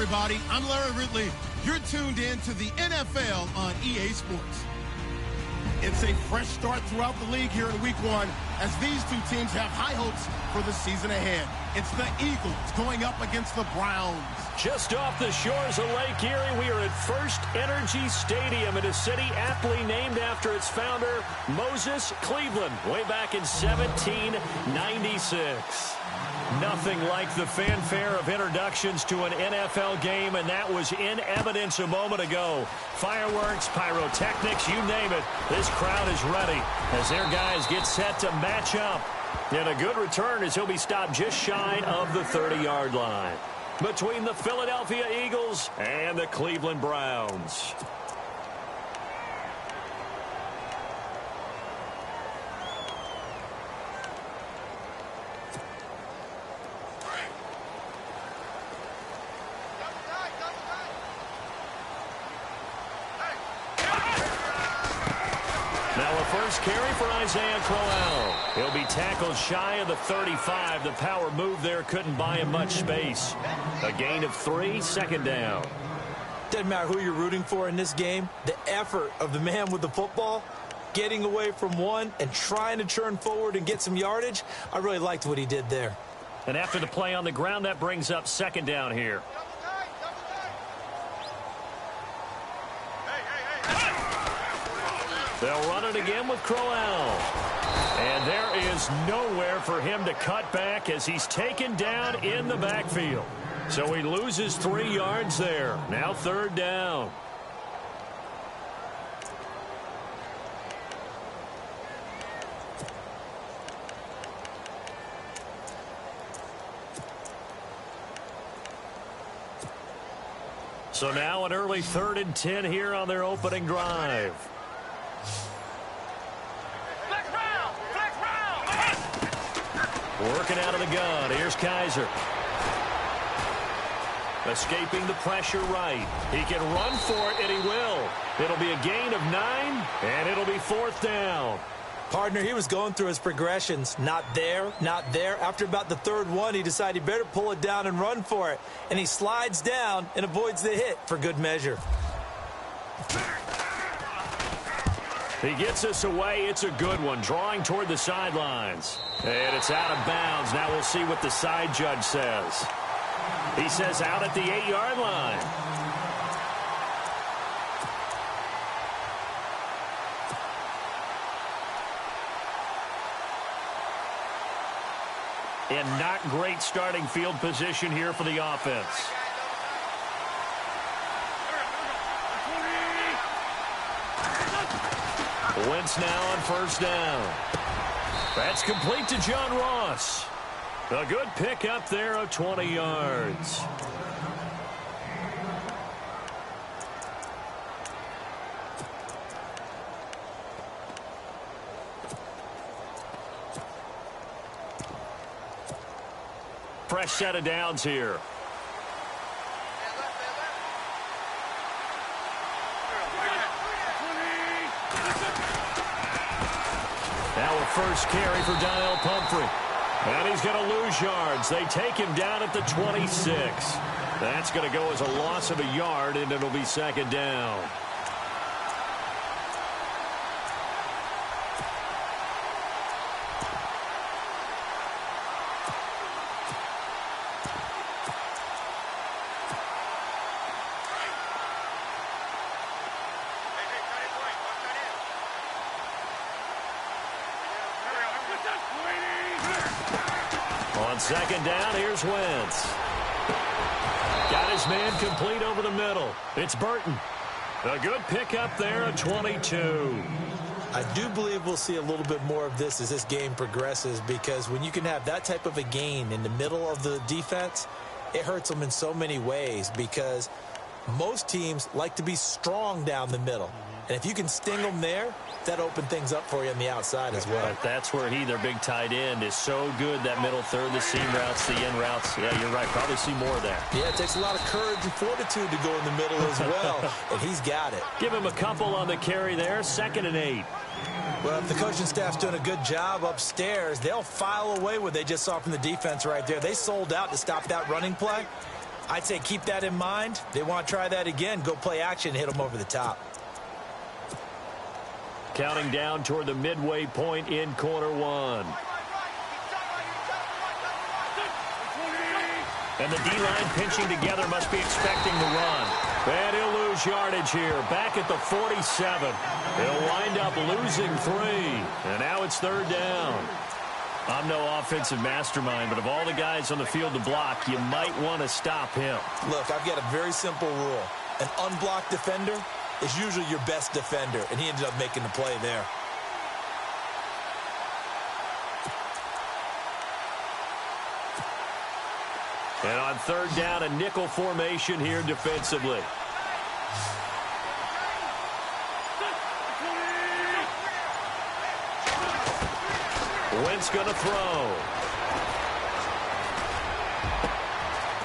everybody. I'm Larry Ridley. You're tuned in to the NFL on EA Sports. It's a fresh start throughout the league here in Week 1 as these two teams have high hopes for the season ahead. It's the Eagles going up against the Browns. Just off the shores of Lake Erie, we are at First Energy Stadium in a city aptly named after its founder, Moses Cleveland, way back in 1796. Nothing like the fanfare of introductions to an NFL game, and that was in evidence a moment ago. Fireworks, pyrotechnics, you name it. This crowd is ready as their guys get set to match up. And a good return as he'll be stopped just shy of the 30-yard line between the Philadelphia Eagles and the Cleveland Browns. First carry for Isaiah Crowell. He'll be tackled shy of the 35. The power move there couldn't buy him much space. A gain of 3, second down. Doesn't matter who you're rooting for in this game. The effort of the man with the football, getting away from one and trying to turn forward and get some yardage, I really liked what he did there. And after the play on the ground, that brings up second down here. They'll run it again with Crowell. And there is nowhere for him to cut back as he's taken down in the backfield. So he loses 3 yards there. Now third down. So now an early 3rd and 10 here on their opening drive. Working out of the gun. Here's Kaiser. Escaping the pressure right. He can run for it, and he will. It'll be a gain of 9, and it'll be 4th down. Partner, he was going through his progressions. Not there, not there. After about the 3rd one, he decided he better pull it down and run for it. And he slides down and avoids the hit for good measure. He gets us away. It's a good one. Drawing toward the sidelines. And it's out of bounds. Now we'll see what the side judge says. He says out at the 8-yard line. And not great starting field position here for the offense. Wentz now on first down. That's complete to John Ross. A good pickup there of 20 yards. Fresh set of downs here. Now a first carry for Daniel Pumphrey. And he's going to lose yards. They take him down at the 26. That's going to go as a loss of a yard, and it'll be second down. On second down, here's Wentz. Got his man complete over the middle. It's Burton. A good pickup there at 22. I do believe we'll see a little bit more of this as this game progresses, because when you can have that type of a gain in the middle of the defense, it hurts them in so many ways, because most teams like to be strong down the middle. And if you can sting them there, that opens things up for you on the outside as well. But that's where their big tight end, is so good, that middle third, the seam routes, the in routes. Yeah, you're right. Probably see more of that. Yeah, it takes a lot of courage and fortitude to go in the middle as well, and he's got it. Give him a couple on the carry there, 2nd and 8. Well, if the coaching staff's doing a good job upstairs, they'll file away what they just saw from the defense right there. They sold out to stop that running play. I'd say keep that in mind. They want to try that again. Go play action and hit them over the top. Counting down toward the midway point in quarter one. And the D-line pinching together must be expecting the run. And he'll lose yardage here. Back at the 47. He'll wind up losing 3. And now it's third down. I'm no offensive mastermind, but of all the guys on the field to block, you might want to stop him. Look, I've got a very simple rule. An unblocked defender is usually your best defender, and he ended up making the play there. And on third down, a nickel formation here defensively. Wentz going to throw.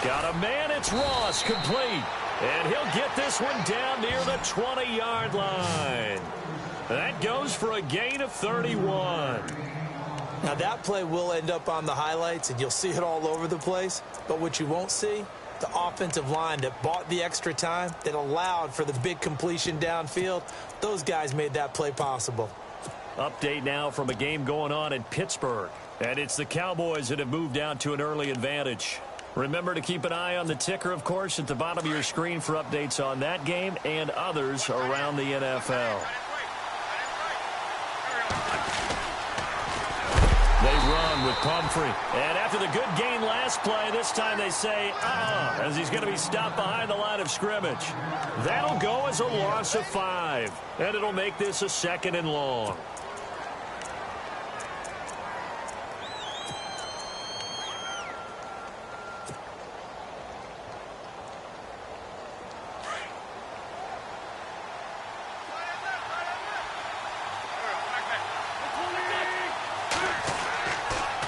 Got a man, it's Ross, complete. And he'll get this one down near the 20-yard line. That goes for a gain of 31. Now, that play will end up on the highlights, and you'll see it all over the place. But what you won't see, the offensive line that bought the extra time, that allowed for the big completion downfield, those guys made that play possible. Update now from a game going on in Pittsburgh. And it's the Cowboys that have moved out to an early advantage. Remember to keep an eye on the ticker, of course, at the bottom of your screen for updates on that game and others around the NFL. They run with Pumphrey. And after the good gain last play, this time they say, as he's going to be stopped behind the line of scrimmage. That'll go as a loss of 5. And it'll make this a 2nd and long.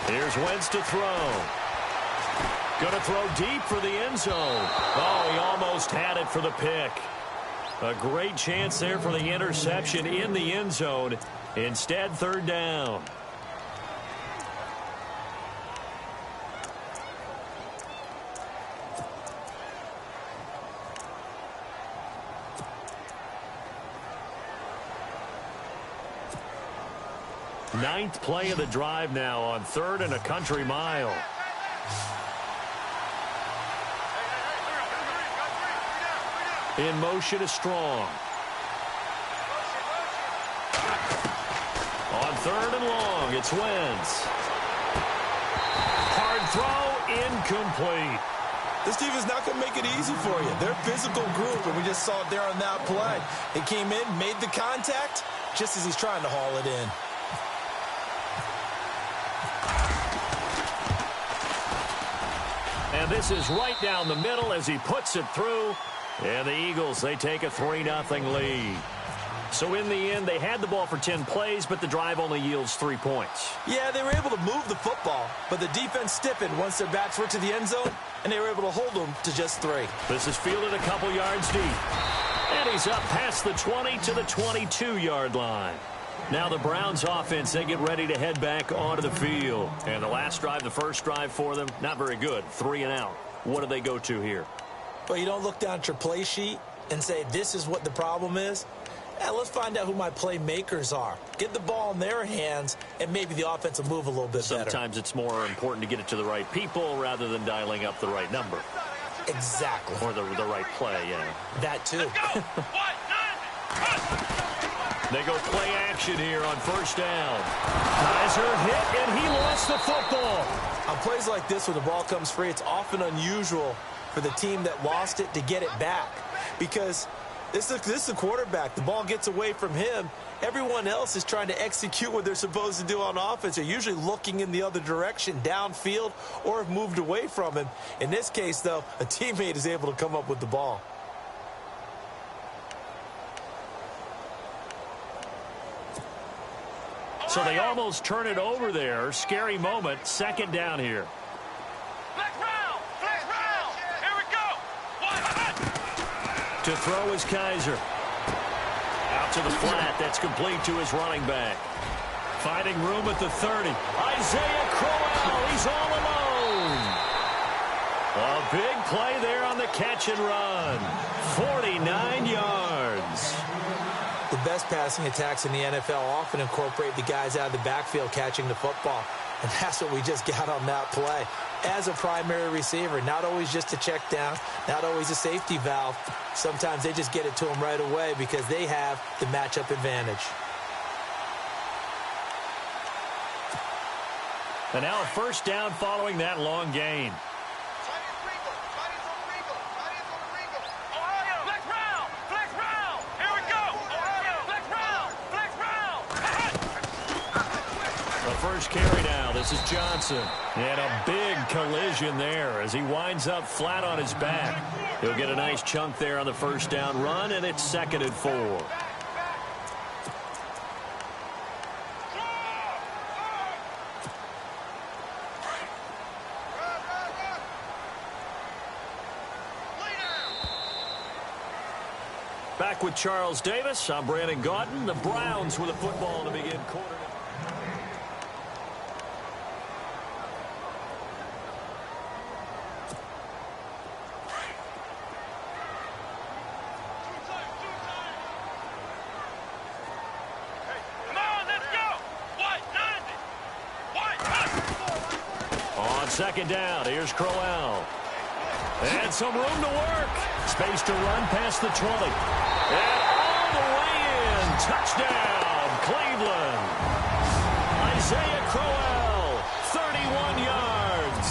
Here's Wentz to throw. Going to throw deep for the end zone. Oh, he almost had it for the pick. A great chance there for the interception in the end zone. Instead, third down. Ninth play of the drive now on 3rd and a country mile. In motion is Strong. On 3rd and long, it's Wentz. Hard throw, incomplete. This team is not going to make it easy for you. They're a physical group, and we just saw it there on that play. He came in, made the contact, just as he's trying to haul it in. And this is right down the middle as he puts it through. And the Eagles, they take a 3-0 lead. So in the end, they had the ball for 10 plays, but the drive only yields 3 points. Yeah, they were able to move the football, but the defense stiffened once their backs were to the end zone, and they were able to hold them to just 3. This is fielded a couple yards deep. And he's up past the 20 to the 22-yard line. Now the Browns offense, they get ready to head back onto the field. And the last drive, the first drive for them, not very good. 3 and out. What do they go to here? Well, you don't look down at your play sheet and say, this is what the problem is. Let's find out who my playmakers are. Get the ball in their hands, and maybe the offense will move a little bit better. Sometimes it's more important to get it to the right people rather than dialing up the right number. Exactly. Or the right play, yeah. That too. They go play action here on first down. Kaiser hit, and he lost the football. On plays like this where the ball comes free, it's often unusual for the team that lost it to get it back. Because this is the quarterback. The ball gets away from him. Everyone else is trying to execute what they're supposed to do on offense. They're usually looking in the other direction, downfield, or have moved away from him. In this case, though, a teammate is able to come up with the ball. So they almost turn it over there. Scary moment. 2nd down here. Flex round. Here we go. To throw is Kaiser. Out to the flat. That's complete to his running back. Finding room at the 30. Isaiah Crowell. He's all alone. A Big play there on the catch and run. 49 yards. The best passing attacks in the NFL often incorporate the guys out of the backfield catching the football. And that's what we just got on that play. As a primary receiver, not always just a check down, not always a safety valve. Sometimes they just get it to them right away because they have the matchup advantage. And now a first down following that long gain. First carry now. This is Johnson. And a big collision there as he winds up flat on his back. He'll get a nice chunk there on the first down run, and it's 2nd and 4. Back with Charles Davis. I'm Brandon Gaudin. The Browns with the football to begin quarter. Second down. Here's Crowell. And some room to work. Space to run past the 20. And all the way in. Touchdown, Cleveland. Isaiah Crowell, 31 yards.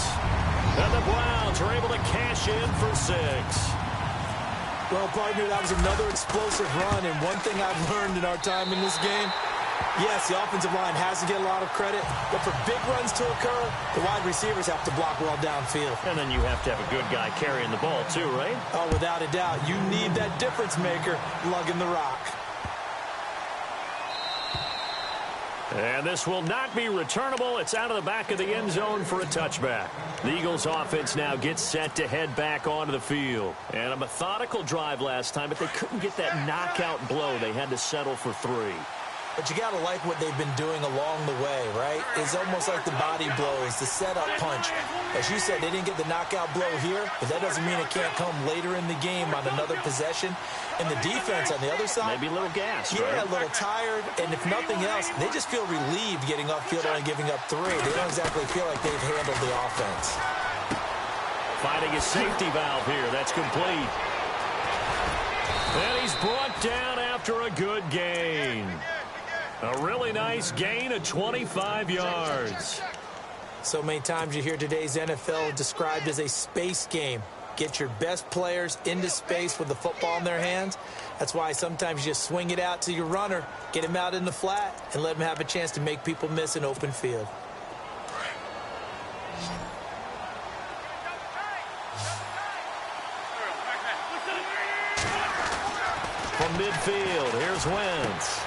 And the Browns are able to cash in for 6. Well, partner, that was another explosive run. And one thing I've learned in our time in this game, yes, the offensive line has to get a lot of credit, but for big runs to occur, the wide receivers have to block well downfield. And then you have to have a good guy carrying the ball too, right? Oh, without a doubt. You need that difference maker lugging the rock. And this will not be returnable. It's out of the back of the end zone for a touchback. The Eagles offense now gets set to head back onto the field. And a methodical drive last time, but they couldn't get that knockout blow. They had to settle for 3. But you got to like what they've been doing along the way, right? It's almost like the body blows, the setup punch. As you said, they didn't get the knockout blow here, but that doesn't mean it can't come later in the game on another possession. And the defense on the other side, maybe a little gas, yeah, right? A little tired. And if nothing else, they just feel relieved getting upfield and giving up 3. They don't exactly feel like they've handled the offense. Finding a safety valve here. That's complete. And he's brought down after a good gain. A really nice gain of 25 yards. So many times you hear today's NFL described as a space game. Get your best players into space with the football in their hands. That's why sometimes you just swing it out to your runner, get him out in the flat, and let him have a chance to make people miss an open field. From midfield, here's Wentz.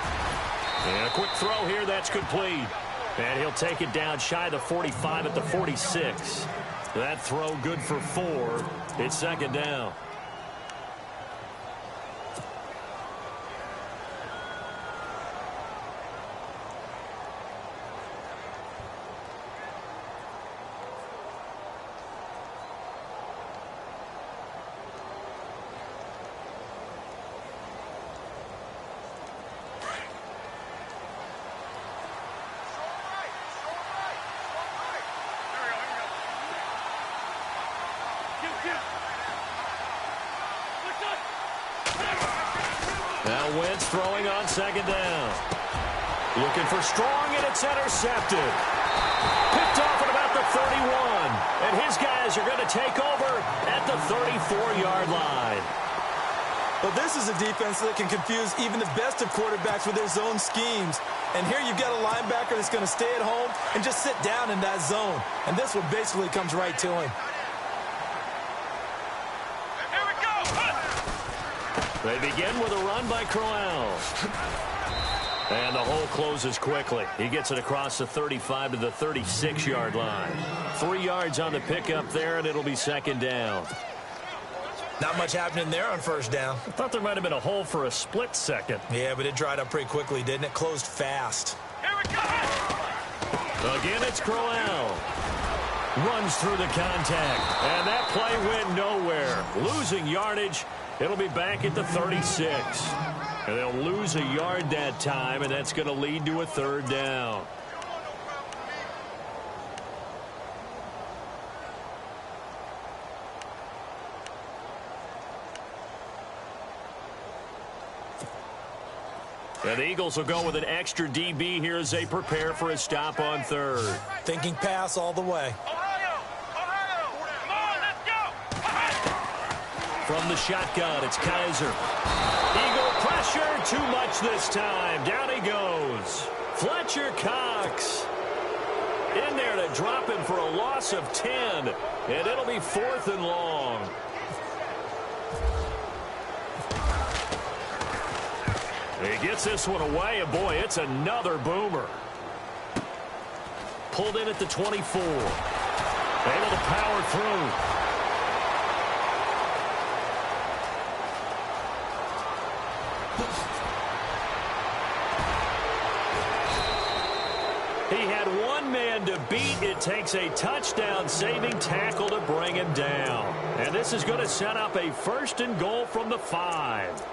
And a quick throw here, that's complete. And he'll take it down shy of the 45 at the 46. That throw good for 4. It's 2nd down. Now Wentz throwing on 2nd down. Looking for strong, and it's intercepted. Picked off at about the 31. And his guys are going to take over at the 34-yard line. But this is a defense that can confuse even the best of quarterbacks with their zone schemes. And here you've got a linebacker that's going to stay at home and just sit down in that zone. And this one basically comes right to him. They begin with a run by Crowell. And the hole closes quickly. He gets it across the 35 to the 36-yard line. 3 yards on the pickup there, and it'll be 2nd down. Not much happening there on 1st down. I thought there might have been a hole for a split second. Yeah, but it dried up pretty quickly, didn't it? Closed fast. Again, it's Crowell. Runs through the contact. And that play went nowhere. Losing yardage. It'll be back at the 36. And they'll lose a yard that time, and that's going to lead to a third down. And the Eagles will go with an extra DB here as they prepare for a stop on third. Thinking pass all the way. Ohio! Come on, let's go! From the shotgun, it's Kaiser. Eagle pressure, too much this time. Down he goes. Fletcher Cox in there to drop him for a loss of 10. And it'll be 4th and long. He gets this one away, and boy, it's another boomer. Pulled in at the 24. Able to power through. He had one man to beat. It takes a touchdown-saving tackle to bring him down. And this is going to set up a 1st and goal from the 5.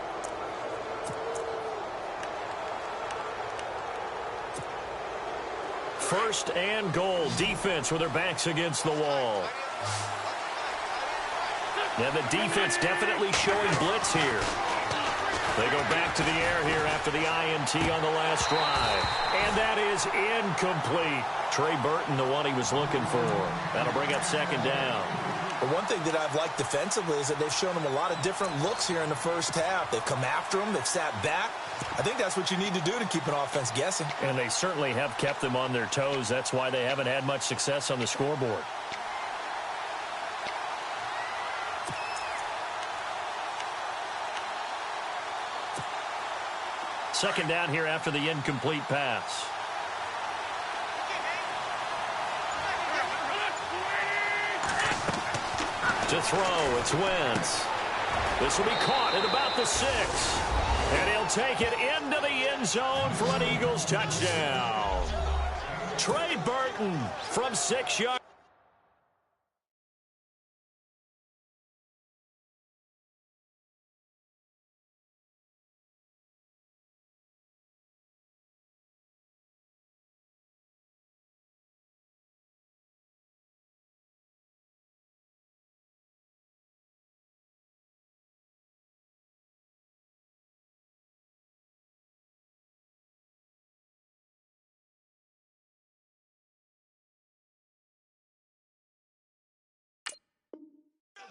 First and goal. Defense with their backs against the wall. And the defense definitely showing blitz here. They go back to the air here after the INT on the last drive. And that is incomplete. Trey Burton, the one he was looking for. That'll bring up 2nd down. But one thing that I've liked defensively is that they've shown them a lot of different looks here in the first half. They've come after them. They've sat back. I think that's what you need to do to keep an offense guessing. And they certainly have kept them on their toes. That's why they haven't had much success on the scoreboard. Second down here after the incomplete pass. To throw, it's Wentz. This will be caught at about the 6. And he'll take it into the end zone for an Eagles touchdown. Trey Burton from 6 yards.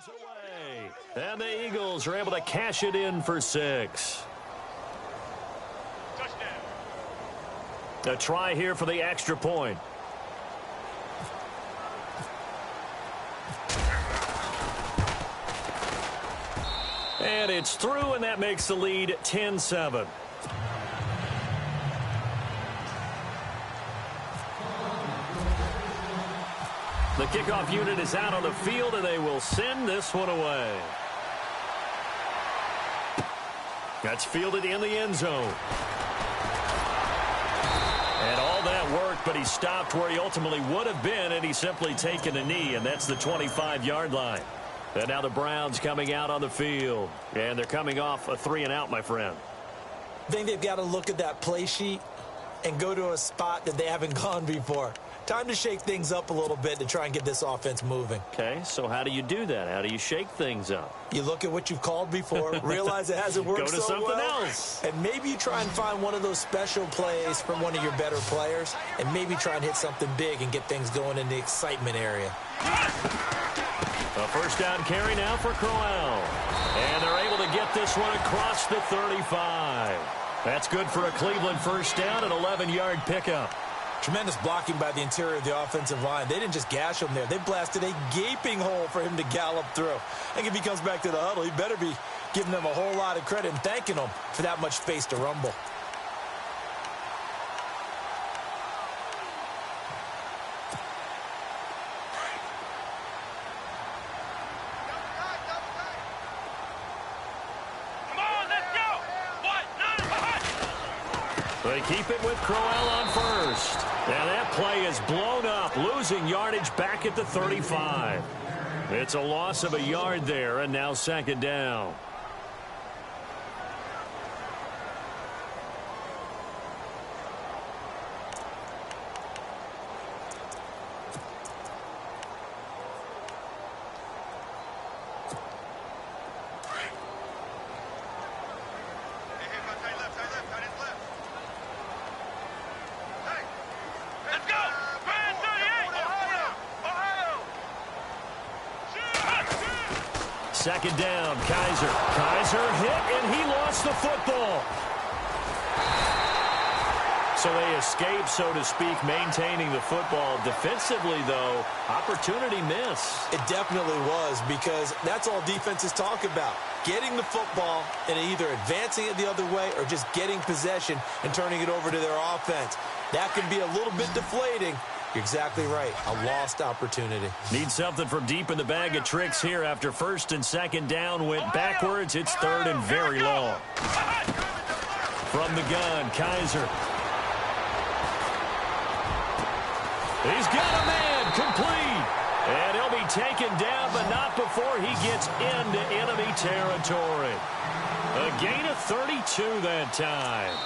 Away. And the Eagles are able to cash it in for 6. Touchdown. A try here for the extra point. And it's through, and that makes the lead 10-7. The kickoff unit is out on the field, and they will send this one away. That's fielded in the end zone. And all that worked, but he stopped where he ultimately would have been, and he's simply taken a knee, and that's the 25-yard line. And now the Browns coming out on the field, and they're coming off a 3-and-out, my friend. I think they've got to look at that play sheet and go to a spot that they haven't gone before. Time to shake things up a little bit to try and get this offense moving. Okay, so how do you do that? How do you shake things up? You look at what you've called before, realize it hasn't worked Go to so something well, else. and maybe you try and find one of those special plays from one of your better players, and maybe try and hit something big and get things going in the excitement area. A first down carry now for Crowell. And they're able to get this one across the 35. That's good for a Cleveland first down, an 11-yard pickup. Tremendous blocking by the interior of the offensive line. They didn't just gash him there. They blasted a gaping hole for him to gallop through. I think if he comes back to the huddle, he better be giving them a whole lot of credit and thanking them for that much space to rumble. They keep it with Crowell on first. And that play is blown up, losing yardage back at the 35. It's a loss of a yard there, and now second down. Second down, Kaiser. Kaiser hit, and he lost the football. So they escape, so to speak, maintaining the football. Defensively, though, opportunity miss. It definitely was, because that's all defenses talk about. Getting the football and either advancing it the other way or just getting possession and turning it over to their offense. That can be a little bit deflating. You're exactly right. A lost opportunity. Need something from deep in the bag of tricks here after first and second down went backwards. It's third and very long. From the gun, Kaiser. He's got a man complete. And he'll be taken down, but not before he gets into enemy territory. A gain of 32 that time.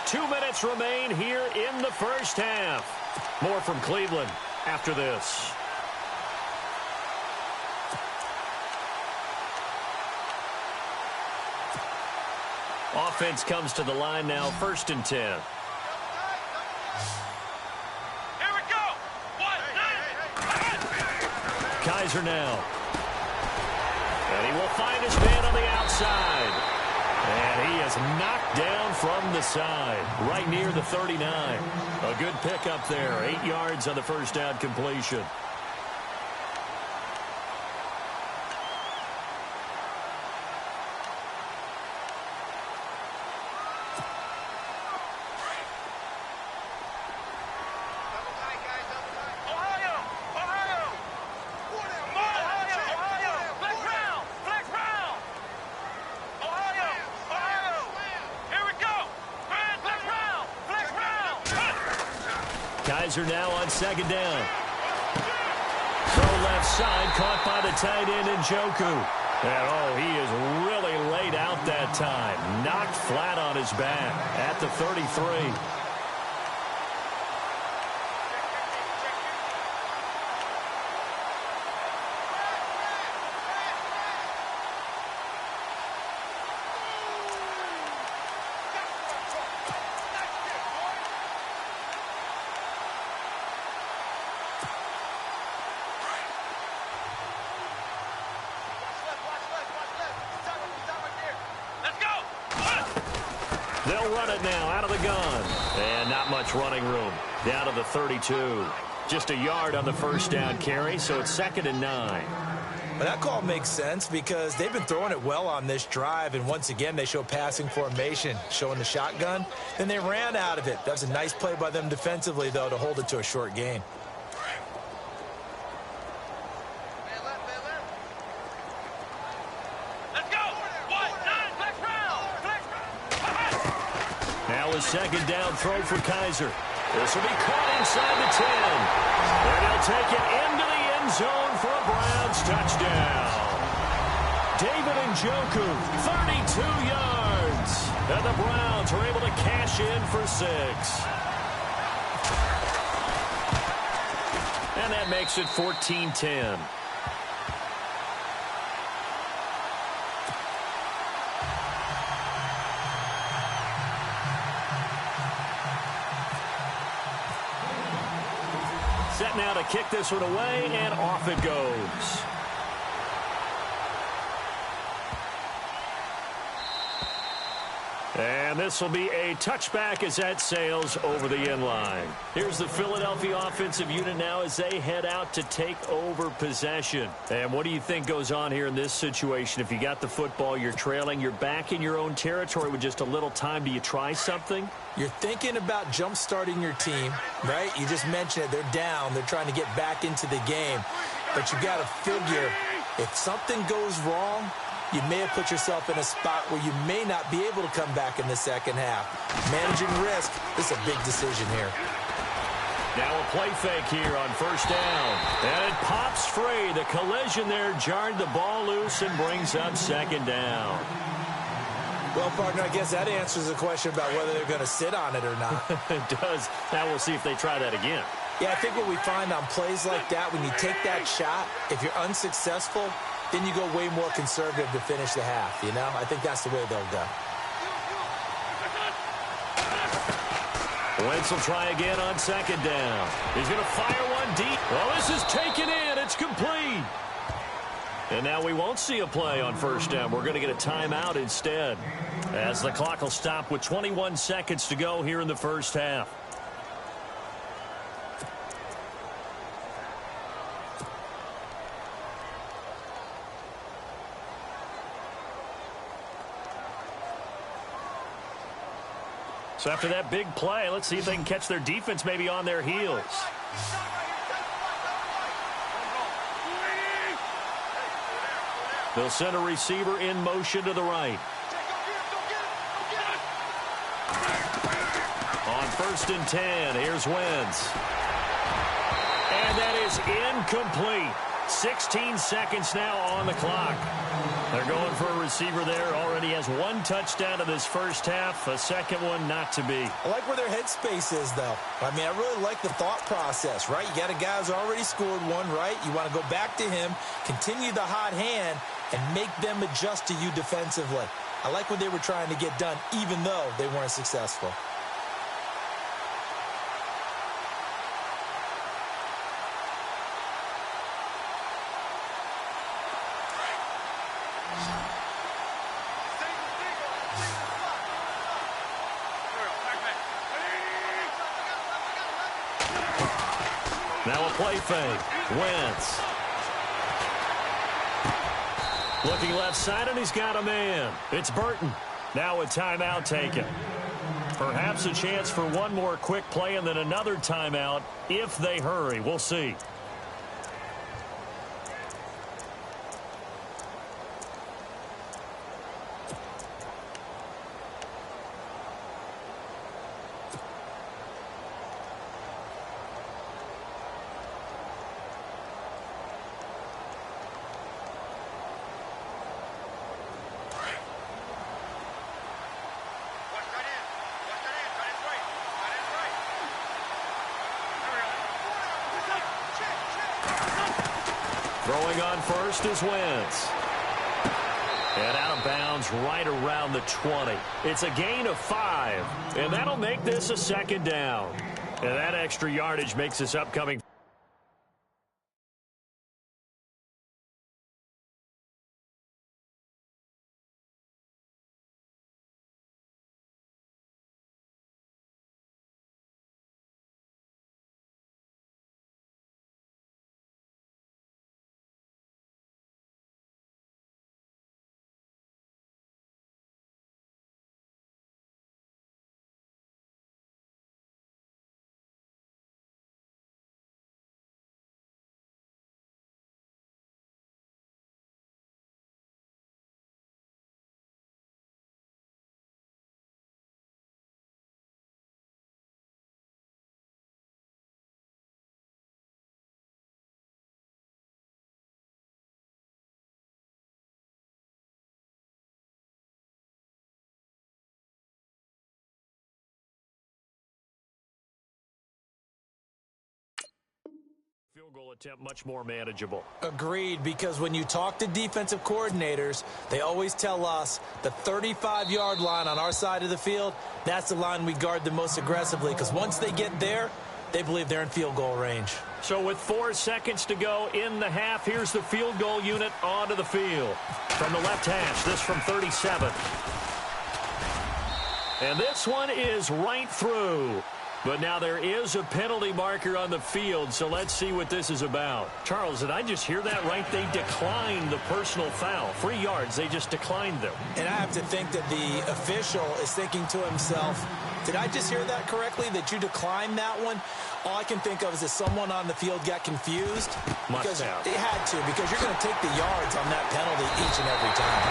Two minutes remain here in the first half. More from Cleveland after this. Offense comes to the line now, first and 10. Here we go. 1, 9. Kaiser now. And he will find his man on the outside. And he is knocked down from the side, right near the 39. A good pickup there, 8 yards on the first down completion. Kaiser now on second down. Throw left side, caught by the tight end Njoku. And he is really laid out that time. Knocked flat on his back at the 33. They'll run it now out of the gun. And not much running room. Down to the 32. Just a yard on the first down carry, so it's second and 9. But that call makes sense because they've been throwing it well on this drive, and once again they show passing formation, showing the shotgun. Then they ran out of it. That was a nice play by them defensively, though, to hold it to a short gain. Second down throw for Kaiser. This will be caught inside the 10. And he'll take it into the end zone for a Browns touchdown. David Njoku, 32 yards. And the Browns are able to cash in for 6. And that makes it 14-10. Set now to kick this one away, and off it goes. And this will be a touchback as that sails over the end line. Here's the Philadelphia offensive unit now as they head out to take over possession. And what do you think goes on here in this situation? If you got the football, you're trailing, you're back in your own territory with just a little time. Do you try something? You're thinking about jump-starting your team, right? You just mentioned it. They're down. They're trying to get back into the game. But you got to figure If something goes wrong, you may have put yourself in a spot where you may not be able to come back in the second half. Managing risk is a big decision here. Now a play fake here on first down. And it pops free. The collision there jarred the ball loose and brings up second down. Well, partner, I guess that answers the question about whether they're going to sit on it or not. It does. Now we'll see if they try that again. Yeah, I think what we find on plays like that, when you take that shot, if you're unsuccessful, then you go way more conservative to finish the half, you know? I think that's the way they'll go. Wentz will try again on second down. He's going to fire one deep. Well, this is taken in. It's complete. And now we won't see a play on first down. We're going to get a timeout instead, as the clock will stop with 21 seconds to go here in the first half. So after that big play, let's see if they can catch their defense maybe on their heels. They'll send a receiver in motion to the right. On first and 10, here's Wentz. And that is incomplete. 16 seconds now on the clock. They're going for a receiver there. Already has one touchdown in this first half. A second one not to be. I like where their headspace is, though. I mean, I really like the thought process, right? You got a guy who's already scored one, right? You want to go back to him, continue the hot hand, and make them adjust to you defensively. I like what they were trying to get done, even though they weren't successful. Now a play fake. Wentz. Looking left side, and he's got a man. It's Burton. Now a timeout taken. Perhaps a chance for one more quick play and then another timeout if they hurry. We'll see. Throwing on first is Wentz. And out of bounds right around the 20. It's a gain of 5. And that'll make this a second down. And that extra yardage makes this upcoming. Field goal attempt much more manageable. Agreed, because when you talk to defensive coordinators, they always tell us the 35-yard line on our side of the field, that's the line we guard the most aggressively, because once they get there, they believe they're in field goal range. So with 4 seconds to go in the half, here's the field goal unit onto the field. From the left hash, this from 37. And this one is right through. But now there is a penalty marker on the field, so let's see what this is about. Charles, did I just hear that right? They declined the personal foul. 3 yards, they just declined them. And I have to think that the official is thinking to himself, Did I just hear that correctly, that you declined that one? All I can think of is that someone on the field got confused. Must have. It had to, because you're going to take the yards on that penalty each and every time.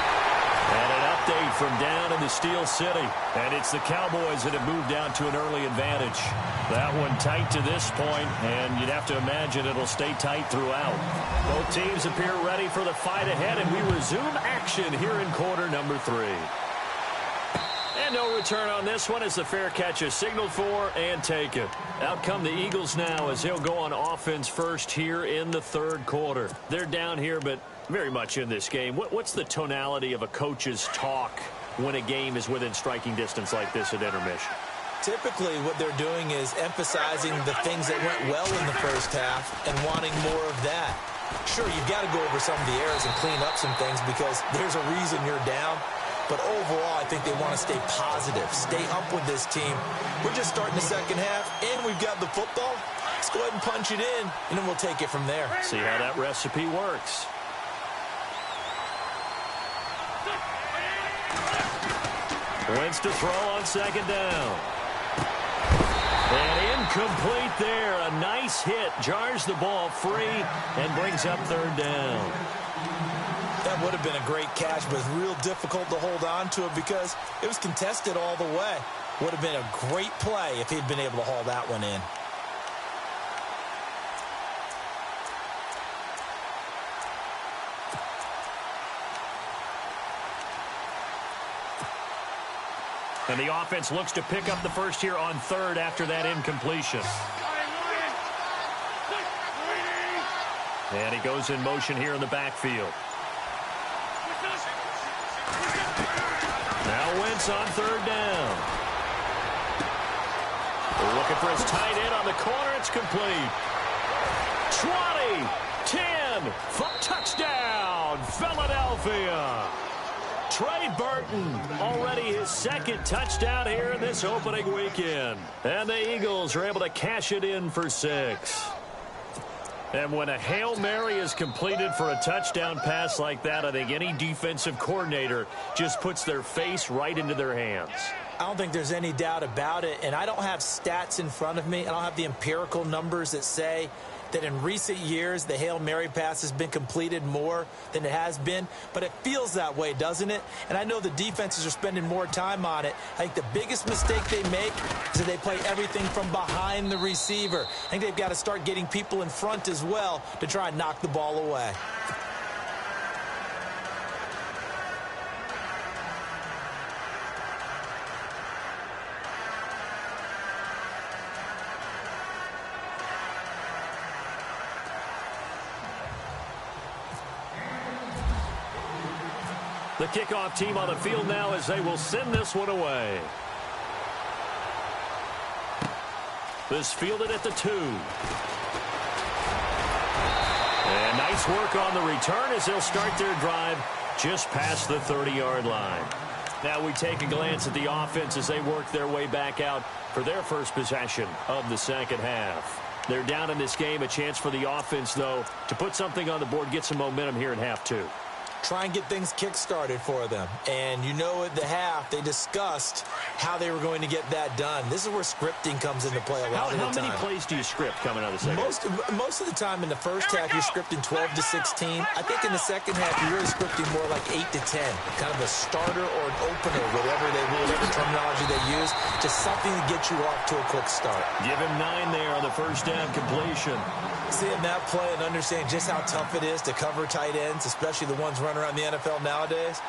And an update from down in the Steel City. And it's the Cowboys that have moved out to an early advantage. That one tight to this point, and you'd have to imagine it'll stay tight throughout. Both teams appear ready for the fight ahead, and we resume action here in quarter number 3. And no return on this one as the fair catch is signaled for and taken. Out come the Eagles now as they'll go on offense first here in the third quarter. They're down here, but very much in this game. What's the tonality of a coach's talk when a game is within striking distance like this at intermission? Typically, what they're doing is emphasizing the things that went well in the first half and wanting more of that. Sure, you've got to go over some of the errors and clean up some things because there's a reason you're down. But overall, I think they want to stay positive, stay up with this team. We're just starting the second half, and we've got the football. Let's go ahead and punch it in, and then we'll take it from there. See how that recipe works. Wentz to throw on second down. And incomplete there. A nice hit. Jars the ball free and brings up third down. That would have been a great catch, but it's real difficult to hold on to it because it was contested all the way. Would have been a great play if he'd been able to haul that one in. And the offense looks to pick up the first here on third after that incompletion. And he goes in motion here in the backfield. Now Wentz on third down. We're looking for his tight end on the corner. It's complete. 20, 10, touchdown, Philadelphia. Trey Burton, already his second touchdown here in this opening weekend. And the Eagles are able to cash it in for 6. And when a Hail Mary is completed for a touchdown pass like that, I think any defensive coordinator just puts their face right into their hands. I don't think there's any doubt about it, and I don't have stats in front of me. I don't have the empirical numbers that say that in recent years the Hail Mary pass has been completed more than it has been, but it feels that way, doesn't it? And I know the defenses are spending more time on it. I think the biggest mistake they make is that they play everything from behind the receiver. I think they've got to start getting people in front as well to try and knock the ball away. The kickoff team on the field now as they will send this one away. This fielded at the 2. And nice work on the return as they'll start their drive just past the 30-yard line. Now we take a glance at the offense as they work their way back out for their first possession of the second half. They're down in this game. A chance for the offense, though, to put something on the board, get some momentum here in half 2. Try and get things kick-started for them. And you know at the half, they discussed how they were going to get that done. This is where scripting comes into play a lot of the time. How many plays do you script coming out of the second? Most of the time in the first half, you're scripting 12 to 16. I think in the second half, you're really scripting more like 8 to 10. Kind of a starter or an opener, whatever terminology they use. Just something to get you off to a quick start. Give him 9 there on the first down completion. Seeing that play and understanding just how tough it is to cover tight ends, especially the ones running around the NFL nowadays,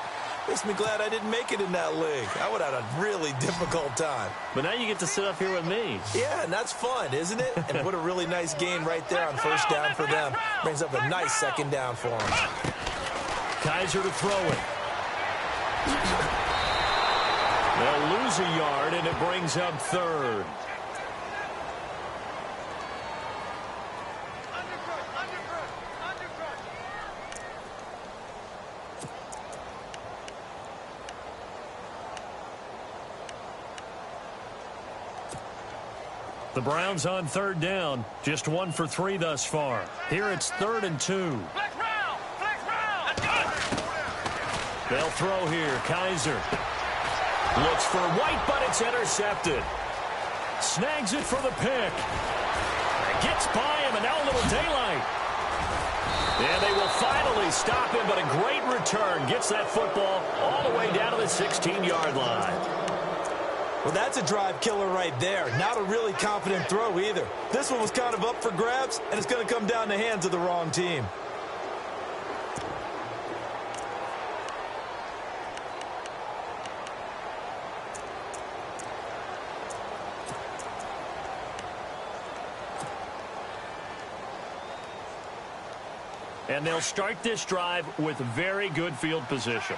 makes me glad I didn't make it in that league. I would have had a really difficult time. But now you get to sit up here with me. Yeah, and that's fun, isn't it? And what a really nice gain right there on first down for them. Brings up a nice second down for them. Kaiser to throw it. They'll lose a yard, and it brings up third. The Browns on third down, just 1 for 3 thus far. Here it's 3rd and 2. They'll throw here, Kaiser. Looks for White, but it's intercepted. Snags it for the pick. Gets by him, and now a little daylight. And they will finally stop him, but a great return. Gets that football all the way down to the 16-yard line. Well, that's a drive killer right there. Not a really confident throw either. This one was kind of up for grabs, and it's going to come down the hands of the wrong team. And they'll start this drive with very good field position.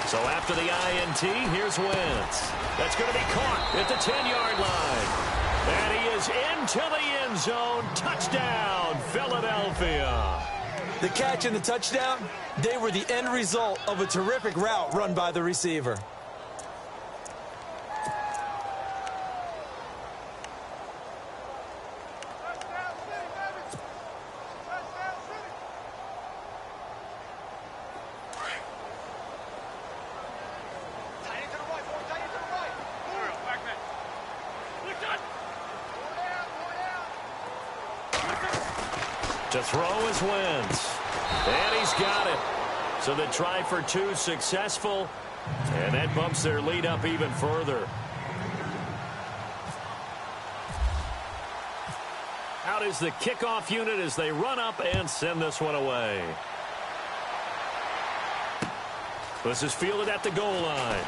So after the INT, here's Wentz. That's going to be caught at the 10-yard line. And he is into the end zone. Touchdown, Philadelphia. The catch and the touchdown, they were the end result of a terrific route run by the receiver. To throw is Wentz. And he's got it. So the try for two successful. And that bumps their lead up even further. Out is the kickoff unit as they run up and send this one away. This is fielded at the goal line.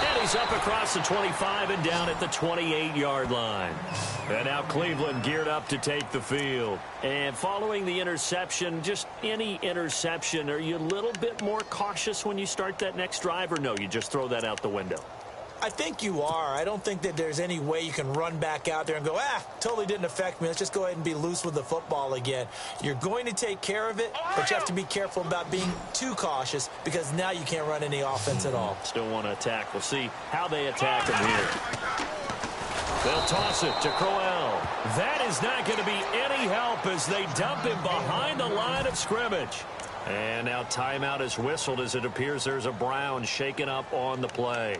And he's up across the 25 and down at the 28-yard line. And now Cleveland geared up to take the field. And following the interception, just any interception, are you a little bit more cautious when you start that next drive, or no, you just throw that out the window? I think you are. I don't think that there's any way you can run back out there and go, totally didn't affect me. Let's just go ahead and be loose with the football again. You're going to take care of it, but you have to be careful about being too cautious because now you can't run any offense at all. Still want to attack. We'll see how they attack him here. They'll toss it to Crowell. That is not going to be any help as they dump him behind the line of scrimmage. And now timeout is whistled as it appears there's a Brown shaken up on the play.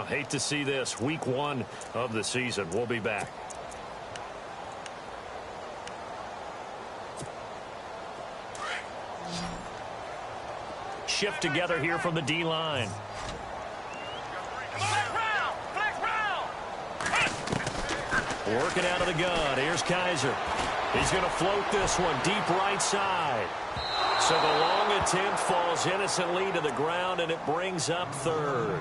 Hate to see this. Week 1 of the season. We'll be back. Shift together here from the D-line. Working out of the gun. Here's Kaiser. He's going to float this one deep right side. So the long attempt falls innocently to the ground, and it brings up third.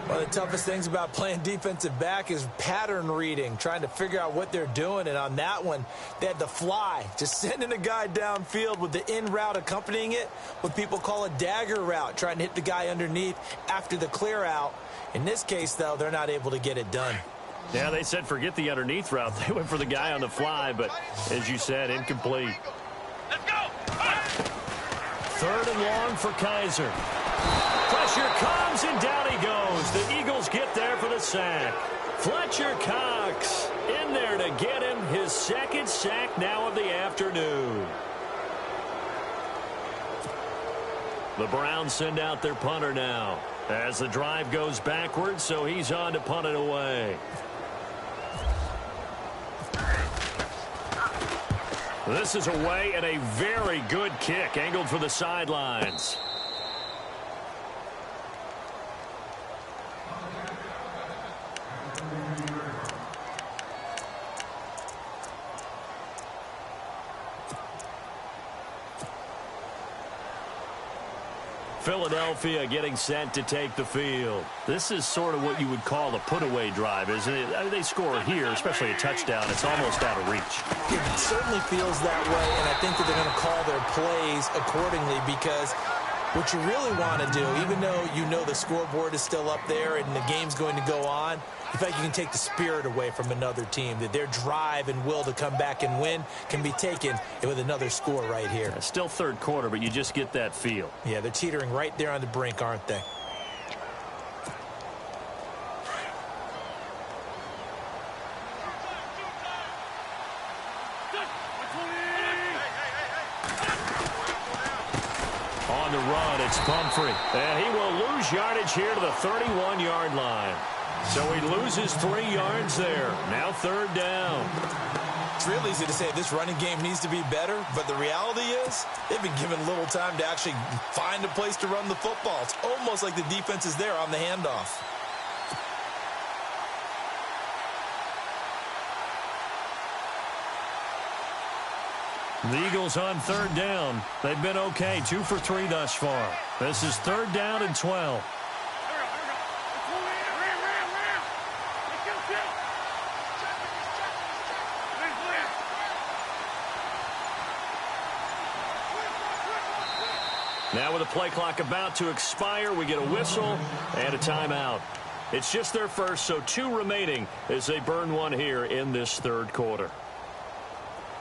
One of the toughest things about playing defensive back is pattern reading, trying to figure out what they're doing. And on that one, they had to fly, just sending a guy downfield with the in route accompanying it, what people call a dagger route, trying to hit the guy underneath after the clear out. In this case, though, they're not able to get it done. Yeah, they said forget the underneath route. They went for the guy on the fly, but as you said, incomplete. Let's go. Third and long for Kaiser. Pressure comes, and down he goes. The Eagles get there for the sack. Fletcher Cox in there to get him his second sack now of the afternoon. The Browns send out their punter now as the drive goes backwards, so he's on to punt it away. This is away and a very good kick angled for the sidelines. Philadelphia getting set to take the field. This is sort of what you would call a put-away drive, isn't it? I mean, they score here, especially a touchdown. It's almost out of reach. It certainly feels that way, and I think that they're going to call their plays accordingly because what you really want to do, even though you know the scoreboard is still up there and the game's going to go on, in fact, you can take the spirit away from another team, that their drive and will to come back and win can be taken with another score right here. Still third quarter, but you just get that feel. Yeah, they're teetering right there on the brink, aren't they? On the run, it's Pumphrey. And he will lose yardage here to the 31-yard line. So he loses 3 yards there. Now 3rd down. It's real easy to say this running game needs to be better, but the reality is they've been given little time to actually find a place to run the football. It's almost like the defense is there on the handoff. The Eagles on 3rd down. They've been okay, 2 for 3 thus far. This is 3rd down and 12. Now with the play clock about to expire, we get a whistle and a timeout. It's just their first, so 2 remaining as they burn 1 here in this 3rd quarter.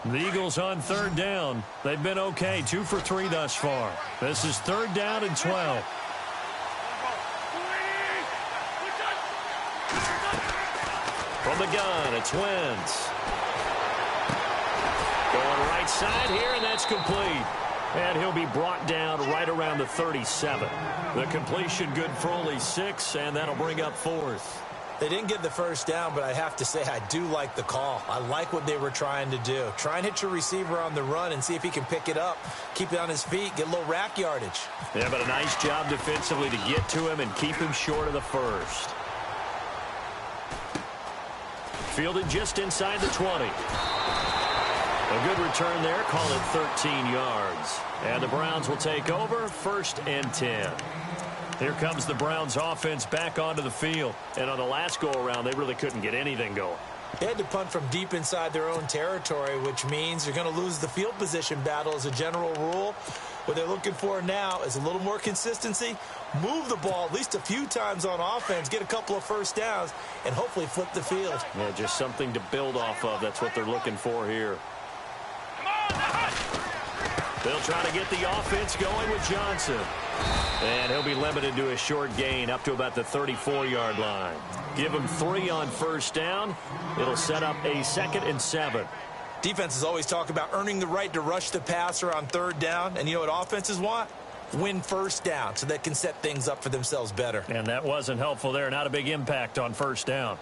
The Eagles on 3rd down. They've been okay, 2 for 3 thus far. This is 3rd down and 12. From the gun, it's Wentz. Going right side here, and that's complete. And he'll be brought down right around the 37. The completion good for only 6, and that'll bring up 4th. They didn't get the first down, but I have to say I do like the call. I like what they were trying to do. Try and hit your receiver on the run and see if he can pick it up, keep it on his feet, get a little rack yardage. Yeah, but a nice job defensively to get to him and keep him short of the first. Fielded just inside the 20. A good return there, call it 13 yards. And the Browns will take over, 1st and 10. Here comes the Browns offense back onto the field. And on the last go-around, they really couldn't get anything going. They had to punt from deep inside their own territory, which means you're going to lose the field position battle as a general rule. What they're looking for now is a little more consistency, move the ball at least a few times on offense, get a couple of first downs, and hopefully flip the field. Yeah, just something to build off of. That's what they're looking for here. They'll try to get the offense going with Johnson. And he'll be limited to a short gain up to about the 34-yard line. Give him 3 on 1st down. It'll set up a 2nd and 7. Defenses always talk about earning the right to rush the passer on 3rd down. And you know what offenses want? Win 1st down so they can set things up for themselves better. And that wasn't helpful there. Not a big impact on 1st down.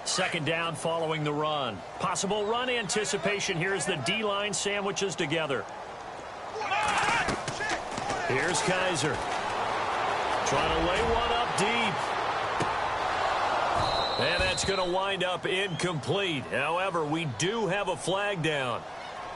Second down following the run. Possible run anticipation. Here's the D-line sandwiches together. Here's Kaiser. Trying to lay one up deep. And that's going to wind up incomplete. However, we do have a flag down.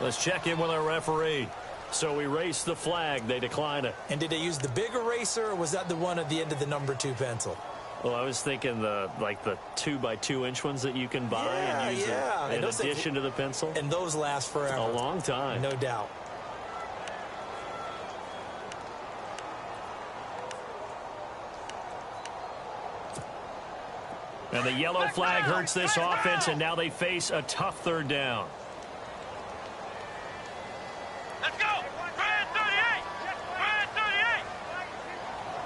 Let's check in with our referee. So we erase the flag. They decline it. And did they use the big eraser, or was that the one at the end of the number 2 pencil? Well, I was thinking the 2x2-inch ones that you can buy and use in addition to the pencil. And those last forever. A long time. No doubt. And the yellow flag hurts this offense, and now they face a tough 3rd down. Let's go! Brand 38! Brand 38!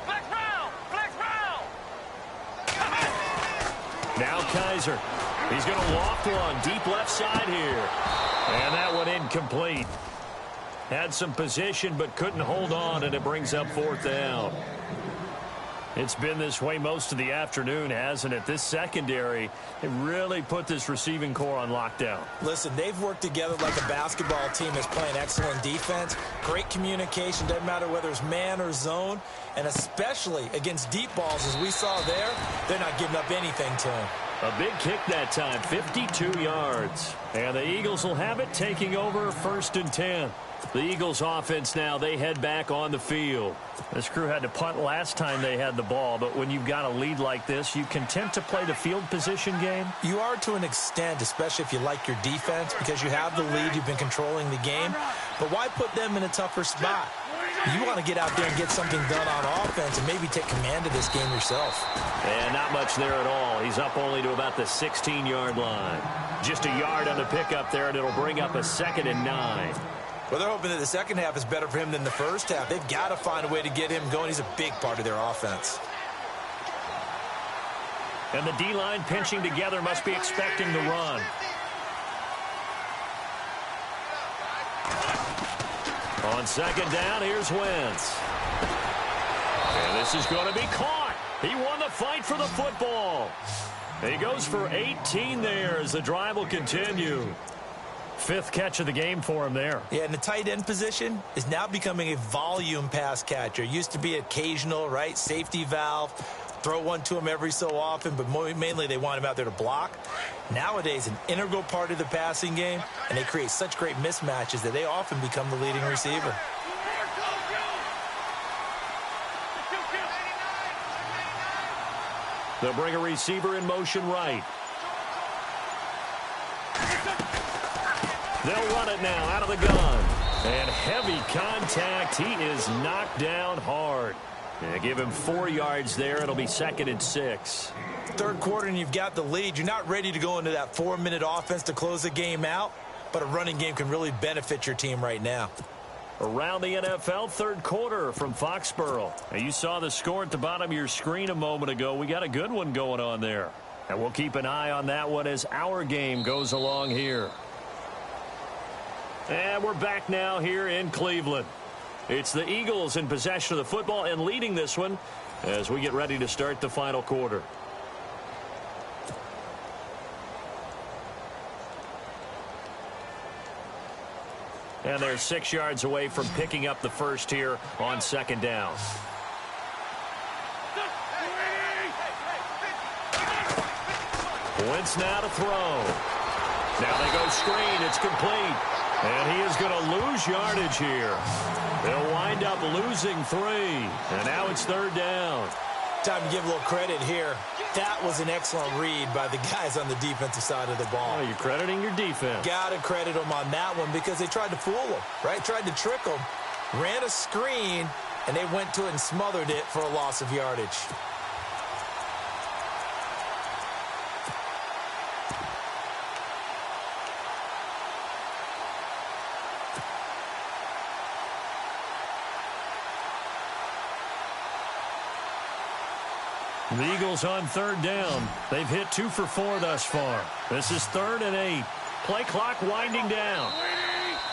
Flex round! Flex round! Now Kaiser. He's going to loft one deep left side here. And that one incomplete. Had some position but couldn't hold on, and it brings up 4th down. It's been this way most of the afternoon, hasn't it? This secondary, it really put this receiving core on lockdown. Listen, they've worked together like a basketball team is playing excellent defense. Great communication, doesn't matter whether it's man or zone. And especially against deep balls, as we saw there, they're not giving up anything to him. A big kick that time, 52 yards. And the Eagles will have it, taking over 1st and 10. The Eagles offense now, they head back on the field. This crew had to punt last time they had the ball, but when you've got a lead like this, you content to play the field position game? You are to an extent, especially if you like your defense, because you have the lead, you've been controlling the game. But why put them in a tougher spot? You want to get out there and get something done on offense and maybe take command of this game yourself. And not much there at all. He's up only to about the 16-yard line. Just a yard on the pickup there, and it'll bring up a 2nd and 9. Well, they're hoping that the second half is better for him than the first half. They've got to find a way to get him going. He's a big part of their offense. And the D-line pinching together, must be expecting the run. On second down, here's Wentz. And this is going to be caught. He won the fight for the football. He goes for 18 there as the drive will continue. 5th catch of the game for him there. Yeah, and the tight end position is now becoming a volume pass catcher. Used to be occasional, right? Safety valve. Throw one to him every so often, but mainly they want him out there to block. Nowadays, an integral part of the passing game, and they create such great mismatches that they often become the leading receiver. They'll bring a receiver in motion right. They'll run it now out of the gun. And heavy contact. He is knocked down hard. Yeah, give him 4 yards there. It'll be 2nd and 6. Third quarter and you've got the lead. You're not ready to go into that 4-minute offense to close the game out, but a running game can really benefit your team right now. Around the NFL, third quarter from Foxborough. Now, you saw the score at the bottom of your screen a moment ago. We got a good one going on there. And we'll keep an eye on that one as our game goes along here. And we're back now here in Cleveland. It's the Eagles in possession of the football and leading this one as we get ready to start the final quarter. And they're 6 yards away from picking up the first here on second down. Wentz now to throw. Now they go screen. It's complete. And he is going to lose yardage here. They'll wind up losing 3. And now it's third down. Time to give a little credit here. That was an excellent read by the guys on the defensive side of the ball. Oh, you're crediting your defense. Got to credit them on that one because they tried to fool them, right? Tried to trick them. Ran a screen, and they went to it and smothered it for a loss of yardage. The Eagles on third down. They've hit 2 for 4 thus far. This is 3rd and 8. Play clock winding down.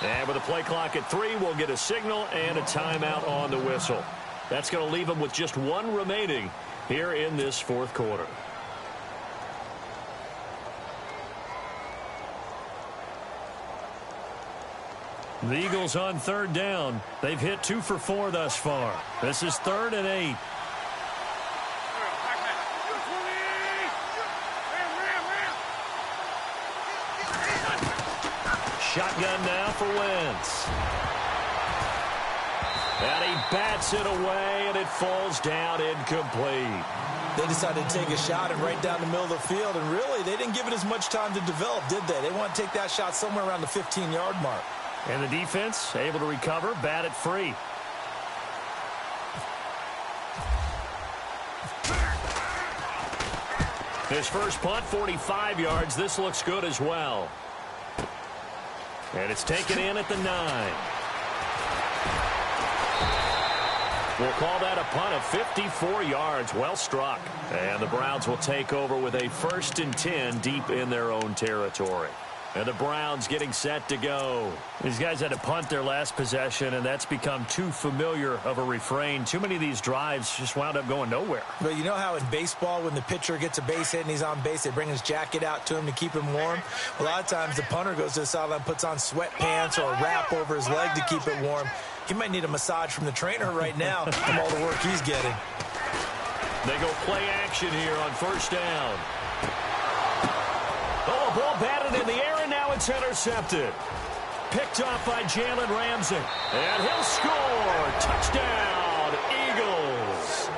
And with a play clock at 3, we'll get a signal and a timeout on the whistle. That's going to leave them with just 1 remaining here in this fourth quarter. The Eagles on third down. They've hit 2 for 4 thus far. This is 3rd and 8. Shotgun now for Wentz. And he bats it away, and it falls down incomplete. They decided to take a shot and right down the middle of the field, and really, they didn't give it as much time to develop, did they? They want to take that shot somewhere around the 15-yard mark. And the defense able to recover, bat it free. His first punt, 45 yards. This looks good as well. And it's taken in at the 9. We'll call that a punt of 54 yards. Well struck. And the Browns will take over with a 1st and 10 deep in their own territory. And the Browns getting set to go. These guys had to punt their last possession, and that's become too familiar of a refrain. Too many of these drives just wound up going nowhere. But you know how in baseball, when the pitcher gets a base hit and he's on base, they bring his jacket out to him to keep him warm? A lot of times the punter goes to the sideline, puts on sweatpants or a wrap over his leg to keep it warm. He might need a massage from the trainer right now from all the work he's getting. They go play action here on first down. Oh, a ball batted in the air, and now it's intercepted. Picked off by Jalen Ramsey. And he'll score. Touchdown, Eagles.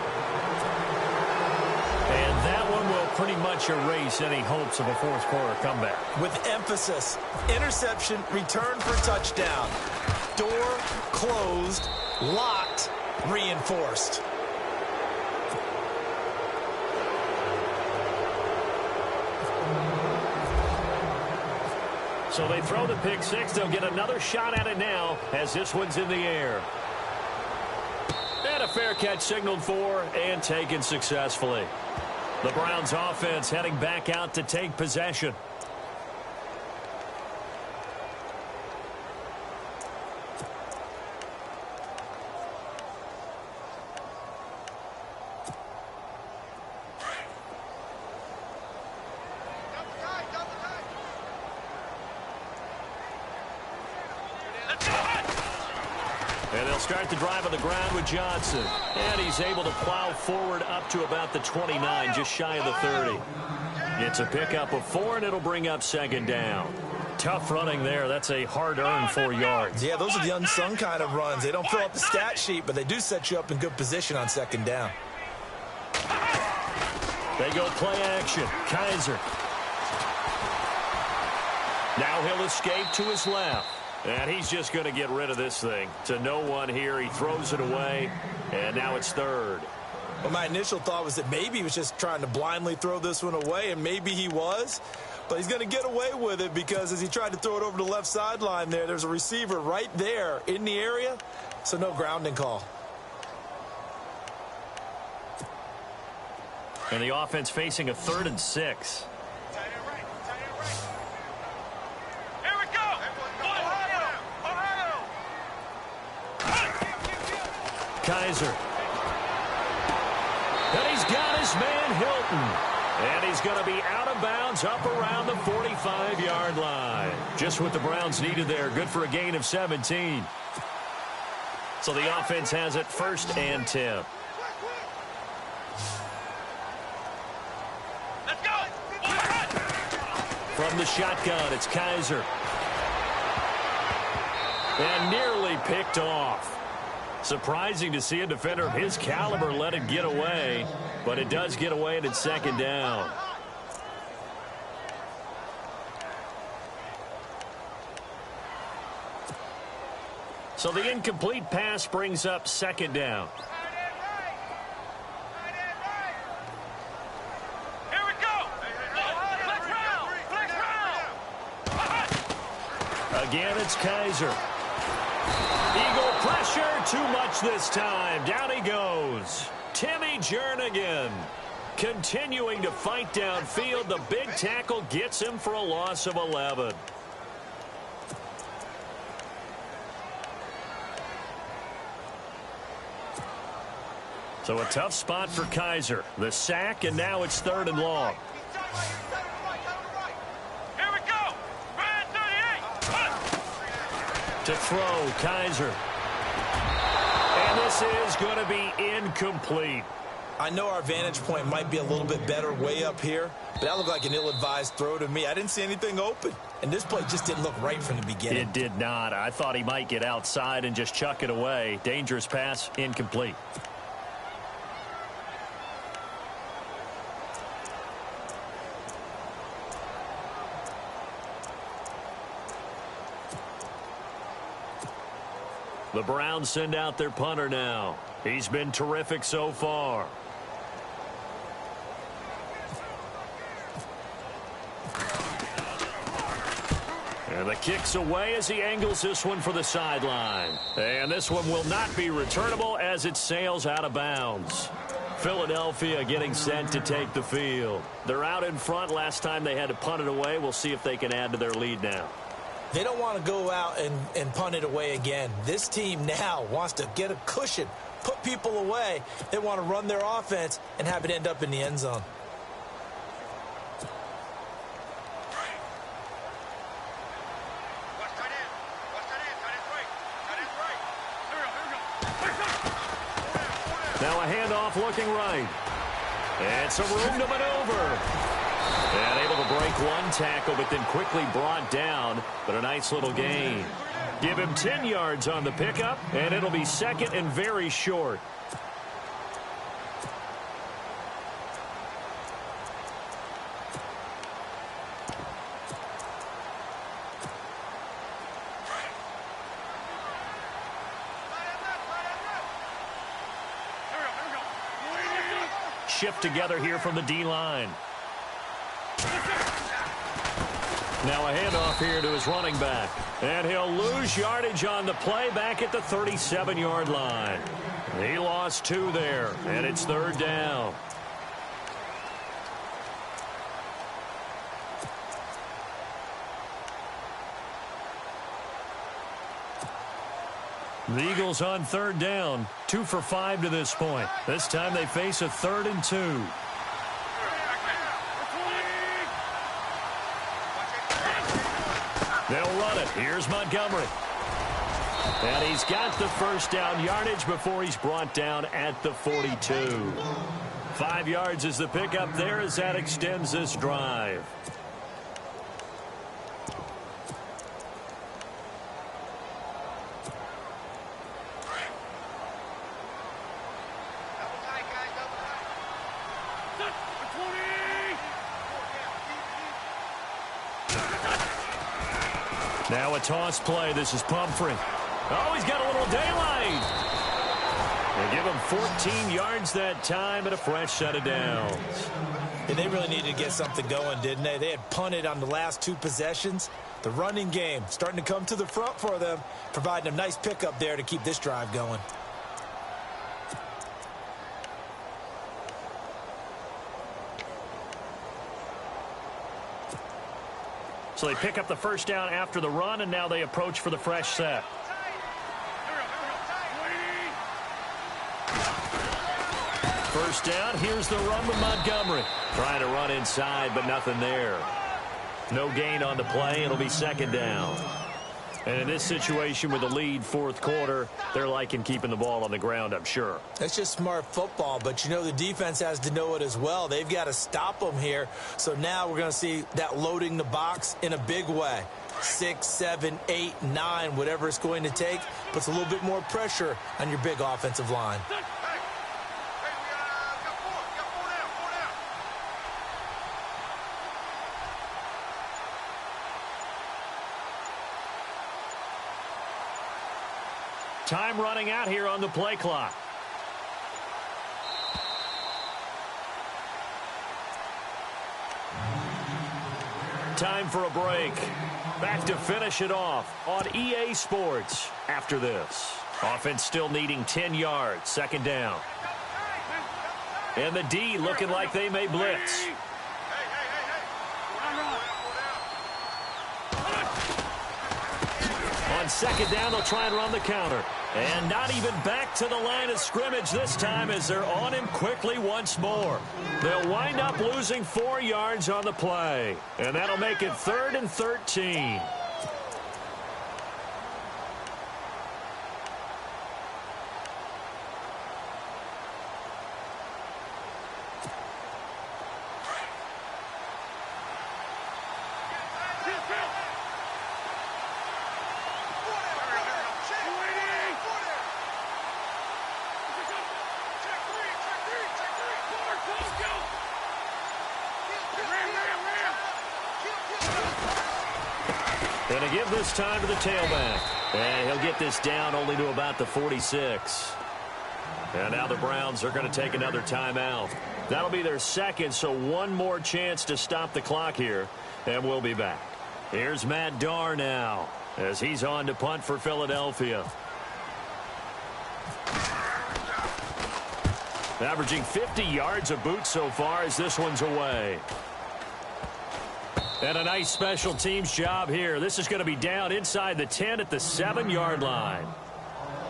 And that one will pretty much erase any hopes of a fourth quarter comeback. With emphasis, interception, return for touchdown. Door closed, locked, reinforced. So they throw the pick six. They'll get another shot at it now as this one's in the air. And a fair catch signaled for and taken successfully. The Browns offense heading back out to take possession. And they'll start the drive on the ground with Johnson. And he's able to plow forward up to about the 29, just shy of the 30. It's a pickup of 4, and it'll bring up second down. Tough running there. That's a hard-earned 4 yards. Yeah, those are the unsung kind of runs. They don't fill up the stat sheet, but they do set you up in good position on second down. They go play action. Kaiser. Now he'll escape to his left. And he's just going to get rid of this thing. To no one here. He throws it away. And now it's third. Well, my initial thought was that maybe he was just trying to blindly throw this one away, and maybe he was. But he's going to get away with it because as he tried to throw it over the left sideline there's a receiver right there in the area. So no grounding call. And the offense facing a 3rd and 6. Here we go! Ohio! Kaiser. And he's got his man Hilton. And he's going to be out of bounds up around the 45-yard line. Just what the Browns needed there. Good for a gain of 17. So the offense has it 1st and 10. Let's go! From the shotgun, it's Kaiser. And nearly picked off. Surprising to see a defender of his caliber let it get away, but it does get away and it's second down. So the incomplete pass brings up second down. Here we go! Flex round! Again, it's Kaiser. Eagle pressure, too much this time. Down he goes. Timmy Jernigan continuing to fight downfield. The big tackle gets him for a loss of 11. So a tough spot for Kaiser. The sack, and now it's 3rd and long. Here we go! Brand 38! To throw, Kaiser. And this is going to be incomplete. I know our vantage point might be a little bit better way up here, but that looked like an ill-advised throw to me. I didn't see anything open, and this play just didn't look right from the beginning. It did not. I thought he might get outside and just chuck it away. Dangerous pass, incomplete. The Browns send out their punter now. He's been terrific so far. And the kick's away as he angles this one for the sideline. And this one will not be returnable as it sails out of bounds. Philadelphia getting set to take the field. They're out in front. Last time they had to punt it away. We'll see if they can add to their lead now. They don't want to go out and punt it away again. This team now wants to get a cushion, put people away. They want to run their offense and have it end up in the end zone. Now a handoff looking right. And some room to maneuver. And able to break one tackle, but then quickly brought down. But a nice little gain. Give him 10 yards on the pickup, and it'll be second and very short. Shift together here from the D-line. Now a handoff here to his running back. And he'll lose yardage on the play back at the 37-yard line. He lost 2 there, and it's 3rd down. The Eagles on 3rd down, 2 for 5 to this point. This time they face a 3rd and 2. They'll run it. Here's Montgomery. And he's got the first down yardage before he's brought down at the 42. 5 yards is the pickup there as that extends this drive. Now a toss play. This is Pumphrey. Oh, he's got a little daylight. They give him 14 yards that time and a fresh set of downs. And they really needed to get something going, didn't they? They had punted on the last 2 possessions. The running game starting to come to the front for them, providing a nice pickup there to keep this drive going. So they pick up the first down after the run, and now they approach for the fresh set. First down, here's the run with Montgomery. Trying to run inside, but nothing there. No gain on the play. It'll be second down. And in this situation with the lead fourth quarter, they're liking keeping the ball on the ground, I'm sure. That's just smart football, but you know the defense has to know it as well. They've got to stop them here. So now we're going to see that loading the box in a big way. 6, 7, 8, 9, whatever it's going to take, puts a little bit more pressure on your big offensive line. Time running out here on the play clock. Time for a break. Back to finish it off on EA Sports after this. Offense still needing 10 yards. Second down. And the D looking like they may blitz. On second down, they'll try and run the counter. And not even back to the line of scrimmage this time as they're on him quickly once more. They'll wind up losing 4 yards on the play. And that'll make it 3rd and 13. And a give this time to the tailback. And he'll get this down only to about the 46. And now the Browns are going to take another timeout. That'll be their second, so one more chance to stop the clock here. And we'll be back. Here's Matt Darr now as he's on to punt for Philadelphia. Averaging 50 yards a boot so far as this one's away. And a nice special teams job here. This is going to be down inside the 10 at the 7-yard line.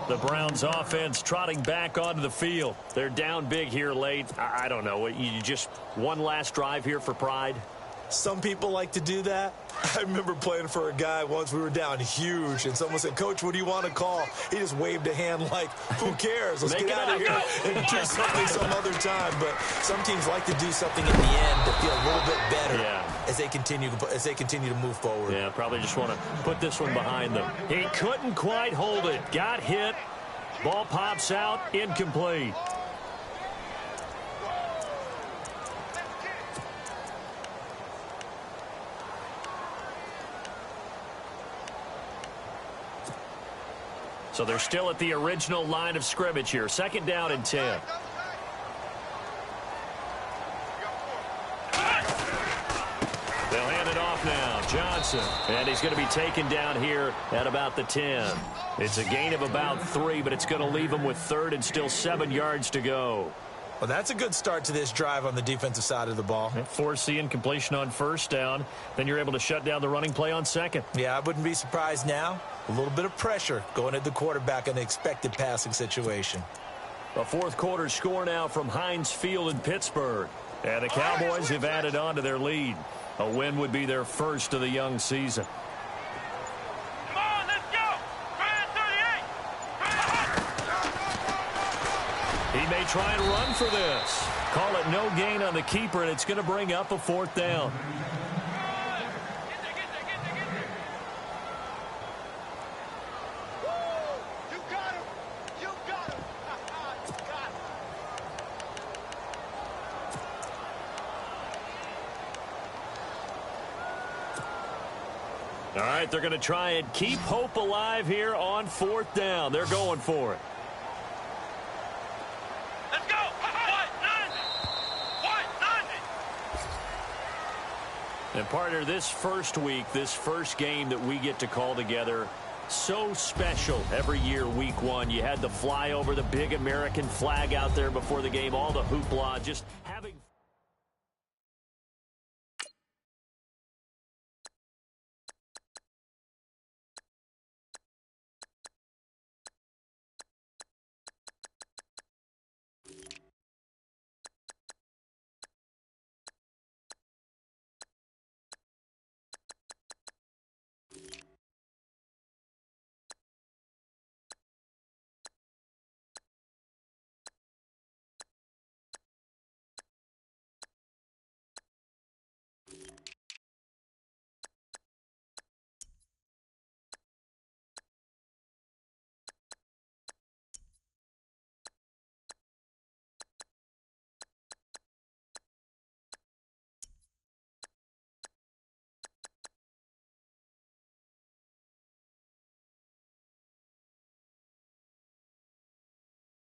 The Browns offense trotting back onto the field. They're down big here late. I don't know. You just one last drive here for pride? Some people like to do that. I remember playing for a guy once. We were down huge, and someone said, "Coach, what do you want to call?" He just waved a hand like, "Who cares? Let's get out of here and do something some other time." But some teams like to do something in the end to feel a little bit better as they continue to move forward. Yeah, probably just want to put this one behind them. He couldn't quite hold it. Got hit. Ball pops out. Incomplete. So they're still at the original line of scrimmage here. Second down and 10. They'll hand it off now. Johnson. And he's going to be taken down here at about the 10. It's a gain of about 3, but it's going to leave him with 3rd and still 7 yards to go. Well, that's a good start to this drive on the defensive side of the ball. Force the incompletion on first down. Then you're able to shut down the running play on second. Yeah, I wouldn't be surprised now. A little bit of pressure going at the quarterback in an expected passing situation. A fourth quarter score now from Heinz Field in Pittsburgh. And the Cowboys have added on to their lead. A win would be their first of the young season. Come on, let's go! Try 38! may try and run for this. Call it no gain on the keeper, and it's going to bring up a 4th down. All right, they're going to try and keep hope alive here on 4th down. They're going for it. Let's go. And partner, this first week, this first game that we get to call together, so special every year, week 1. You had the flyover, the big American flag out there before the game, all the hoopla, just